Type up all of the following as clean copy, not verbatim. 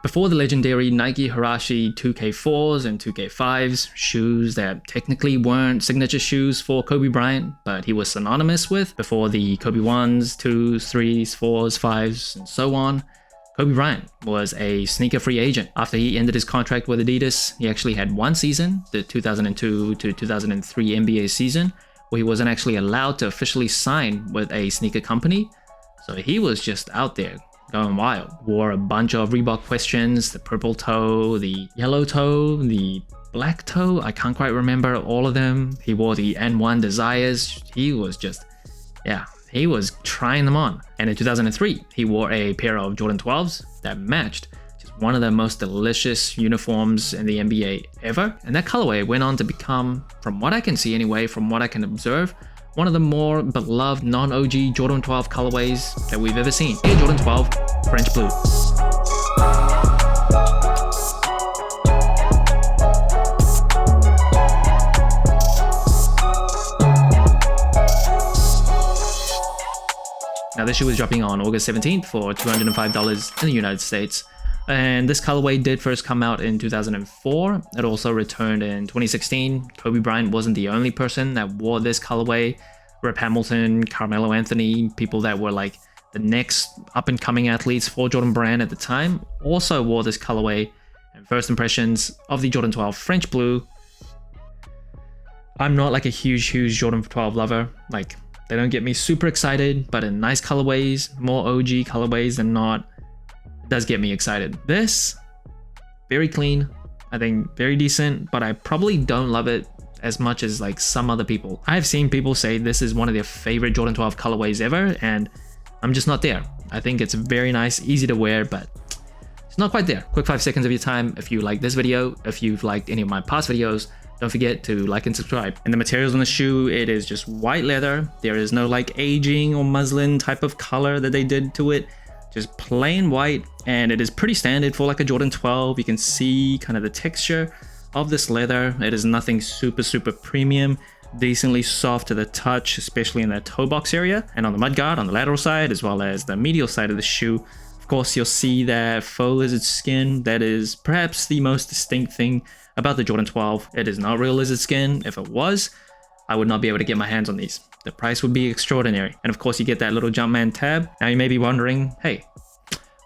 Before the legendary Nike Hirashi 2K4s and 2K5s, shoes that technically weren't signature shoes for Kobe Bryant, but he was synonymous with, before the Kobe 1s, 2s, 3s, 4s, 5s, and so on, Kobe Bryant was a sneaker free agent. After he ended his contract with Adidas, he actually had one season, the 2002 to 2003 NBA season, where he wasn't actually allowed to officially sign with a sneaker company. So he was just out there going wild. Wore a bunch of Reebok questions, the purple toe, the yellow toe, the black toe, I can't quite remember all of them. He wore the N1 Desires. He was just, yeah, he was trying them on. And in 2003, he wore a pair of Jordan 12s that matched. Just one of the most delicious uniforms in the NBA ever. And that colorway went on to become, from what I can see anyway, from what I can observe, one of the more beloved non-OG Jordan 12 colorways that we've ever seen. Air Jordan 12 French Blue. Now this shoe is dropping on August 17th for $205 in the United States. And this colorway did first come out in 2004. It also returned in 2016. Kobe Bryant wasn't the only person that wore this colorway. Rip Hamilton, Carmelo Anthony, people that were like the next up-and-coming athletes for Jordan Brand at the time, also wore this colorway. And first impressions of the Jordan 12 French Blue. I'm not like a huge Jordan 12 lover. Like, they don't get me super excited, but in nice colorways, more OG colorways than not, does get me excited. This, very clean, I think very decent, but I probably don't love it as much as like some other people. I've seen people say this is one of their favorite Jordan 12 colorways ever, and I'm just not there. I think it's very nice, easy to wear, but it's not quite there. Quick 5 seconds of your time. If you like this video, if you've liked any of my past videos, don't forget to like and subscribe. And the materials on the shoe, it is just white leather. There is no like aging or muslin type of color that they did to it. Just plain white, and it is pretty standard for like a Jordan 12. You can see kind of the texture of this leather. It is nothing super premium, decently soft to the touch, especially in that toe box area and on the mudguard on the lateral side, as well as the medial side of the shoe. Of course, you'll see that faux lizard skin. That is perhaps the most distinct thing about the Jordan 12. It is not real lizard skin. If it was, I would not be able to get my hands on these. The price would be extraordinary. And of course, you get that little Jumpman tab. Now you may be wondering, hey,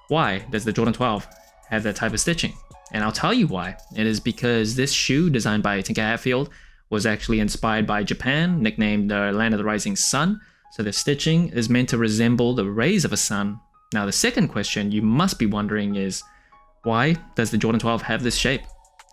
why does the Jordan 12 have that type of stitching? And I'll tell you why. It is because this shoe, designed by Tinker Hatfield, was actually inspired by Japan, nicknamed the Land of the Rising Sun. So the stitching is meant to resemble the rays of a sun. Now the second question you must be wondering is, why does the Jordan 12 have this shape?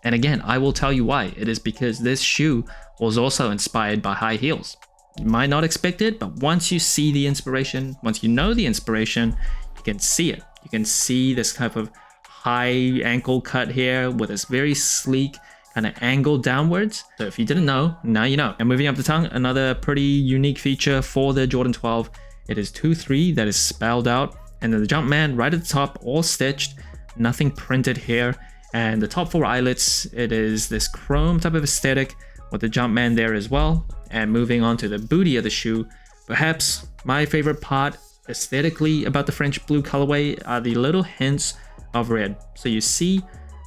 And again, I will tell you why. It is because this shoe was also inspired by high heels. You might not expect it, but once you see the inspiration, once you know the inspiration, you can see it. You can see this type of high ankle cut here with this very sleek kind of angle downwards. So if you didn't know, now you know. And moving up the tongue, another pretty unique feature for the Jordan 12. It is 2-3 that is spelled out, and then the Jumpman right at the top, all stitched, nothing printed here. And the top 4 eyelets, it is this chrome type of aesthetic with the Jumpman there as well. And moving on to the booty of the shoe, perhaps my favorite part aesthetically about the French Blue colorway are the little hints of red. So you see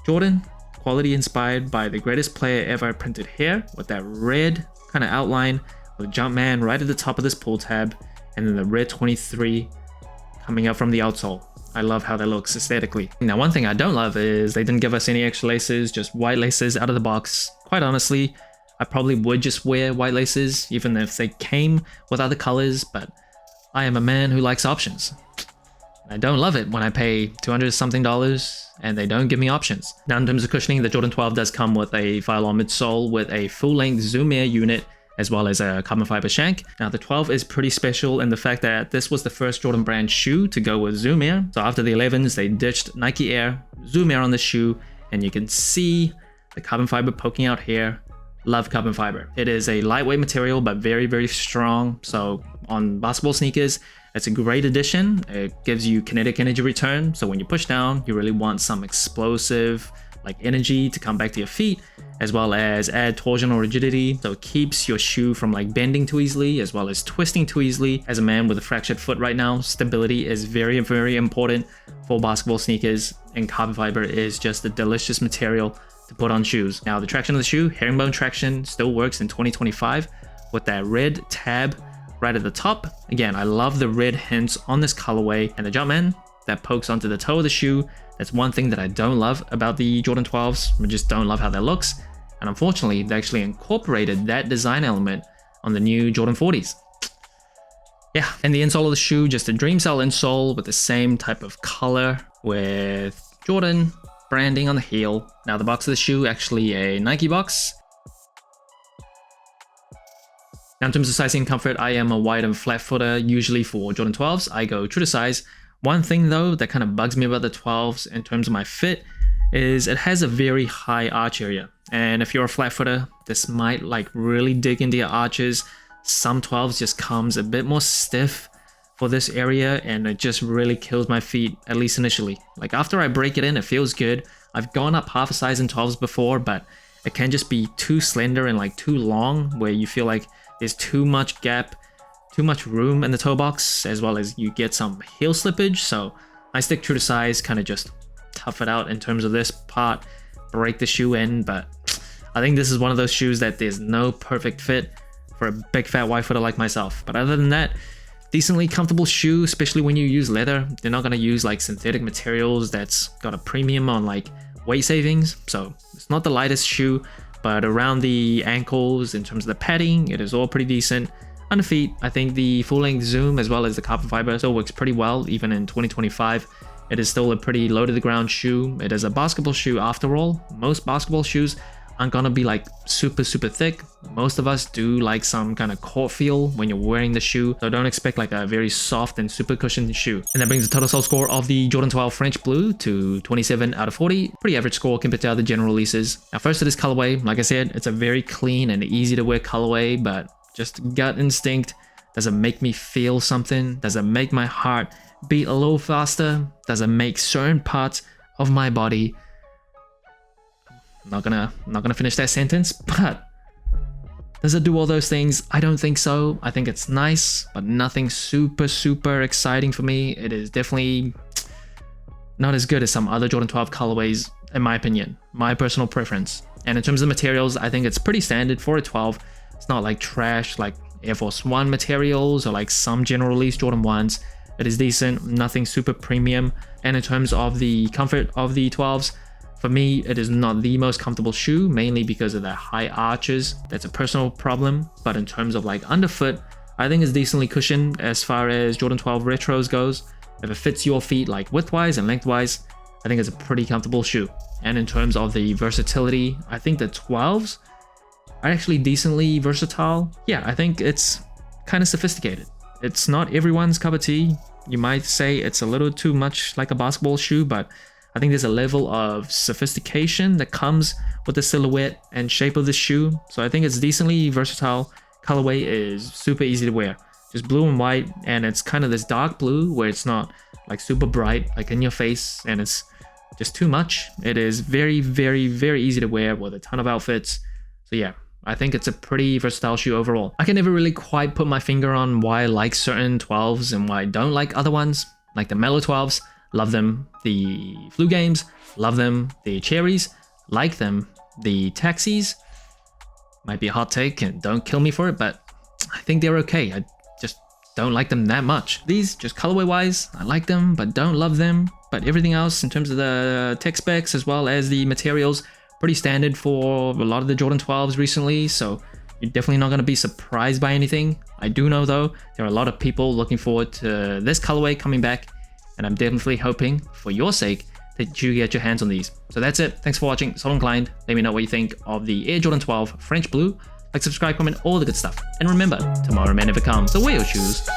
Jordan, quality inspired by the greatest player ever printed here with that red kind of outline with Jumpman right at the top of this pull tab, and then the red 23 coming up from the outsole. I love how that looks aesthetically. Now, one thing I don't love is they didn't give us any extra laces, just white laces out of the box. Quite honestly, I probably would just wear white laces even if they came with other colors, but I am a man who likes options. I don't love it when I pay $200-something and they don't give me options. Now, in terms of cushioning, the Jordan 12 does come with a Phylon midsole with a full-length Zoom Air unit, as well as a carbon fiber shank. Now the 12 is pretty special in the fact that this was the first Jordan Brand shoe to go with Zoom Air. So after the 11s, they ditched Nike Air, Zoom Air on the shoe, and you can see the carbon fiber poking out here. Love carbon fiber. It is a lightweight material, but very strong. So on basketball sneakers, it's a great addition. It gives you kinetic energy return. So when you push down, you really want some explosive like energy to come back to your feet, as well as add torsional rigidity, so it keeps your shoe from like bending too easily as well as twisting too easily. As a man with a fractured foot right now, stability is very important for basketball sneakers. and carbon fiber is just a delicious material to put on shoes. Now the traction of the shoe, herringbone traction, still works in 2025 with that red tab right at the top. Again, I love the red hints on this colorway, and the Jumpman that pokes onto the toe of the shoe. That's one thing that I don't love about the Jordan 12s. I just don't love how that looks. And unfortunately, they actually incorporated that design element on the new Jordan 40s. Yeah, and the insole of the shoe, just a dream cell insole with the same type of color with Jordan branding on the heel. Now the box of the shoe, actually a Nike box. Now in terms of sizing and comfort, I am a wide and flat footer. Usually for Jordan 12s, I go true to size. One thing though that kind of bugs me about the 12s in terms of my fit is it has a very high arch area. And if you're a flat footer, this might like really dig into your arches. Some 12s just comes a bit more stiff for this area, and it just really kills my feet, at least initially. Like after I break it in, it feels good. I've gone up half a size in 12s before, but it can just be too slender and like too long, where you feel like there's too much gap, too much room in the toe box, as well as you get some heel slippage. So I stick true to size, kind of just tough it out in terms of this part, break the shoe in. But I think this is one of those shoes that there's no perfect fit for a big fat wide footer like myself. But other than that, decently comfortable shoe, especially when you use leather. They're not going to use like synthetic materials that's got a premium on like weight savings. So it's not the lightest shoe, but around the ankles, in terms of the padding, it is all pretty decent. On the feet, I think the full length zoom as well as the carbon fiber still works pretty well, even in 2025. It is still a pretty low to the ground shoe. It is a basketball shoe after all. Most basketball shoes aren't gonna be like super thick. Most of us do like some kind of court feel when you're wearing the shoe, so don't expect like a very soft and super cushioned shoe. And that brings the total sole score of the Jordan 12 French Blue to 27 out of 40. Pretty average score compared to other general releases. Now first to this colorway, like I said, it's a very clean and easy to wear colorway, but just gut instinct. Does it make me feel something? Does it make my heart beat a little faster? Does it make certain parts of my body... I'm not gonna finish that sentence, but does it do all those things? I don't think so. I think it's nice, but nothing super exciting for me. It is definitely not as good as some other Jordan 12 colorways, in my opinion, my personal preference. And in terms of materials, I think it's pretty standard for a 12. It's not like trash like Air Force One materials or like some general release Jordan 1s. It is decent, nothing super premium. And in terms of the comfort of the 12s, for me, it is not the most comfortable shoe, mainly because of the high arches. That's a personal problem. But in terms of like underfoot, I think it's decently cushioned as far as Jordan 12 retros goes. If it fits your feet like widthwise and lengthwise, I think it's a pretty comfortable shoe. And in terms of the versatility, I think the 12s are actually decently versatile. Yeah, I think it's kind of sophisticated. It's not everyone's cup of tea. You might say it's a little too much like a basketball shoe, but I think there's a level of sophistication that comes with the silhouette and shape of the shoe. So I think it's decently versatile. Colorway is super easy to wear. Just blue and white, and it's kind of this dark blue where it's not like super bright, like in your face, and it's just too much. It is very easy to wear with a ton of outfits. So yeah, I think it's a pretty versatile shoe overall. I can never really quite put my finger on why I like certain 12s and why I don't like other ones, like the Mellow 12s. Love them. The Flu Games, love them. The Cherries, like them. The Taxis, might be a hot take and don't kill me for it, but I think they're okay. I just don't like them that much. These, just colorway wise, I like them, but don't love them. But everything else in terms of the tech specs as well as the materials, pretty standard for a lot of the Jordan 12s recently, so you're definitely not going to be surprised by anything. I do know though, there are a lot of people looking forward to this colorway coming back, and I'm definitely hoping, for your sake, that you get your hands on these. So that's it. Thanks for watching. So inclined. Let me know what you think of the Air Jordan 12 French Blue. Like, subscribe, comment, all the good stuff. And remember, tomorrow may never come, so wear your shoes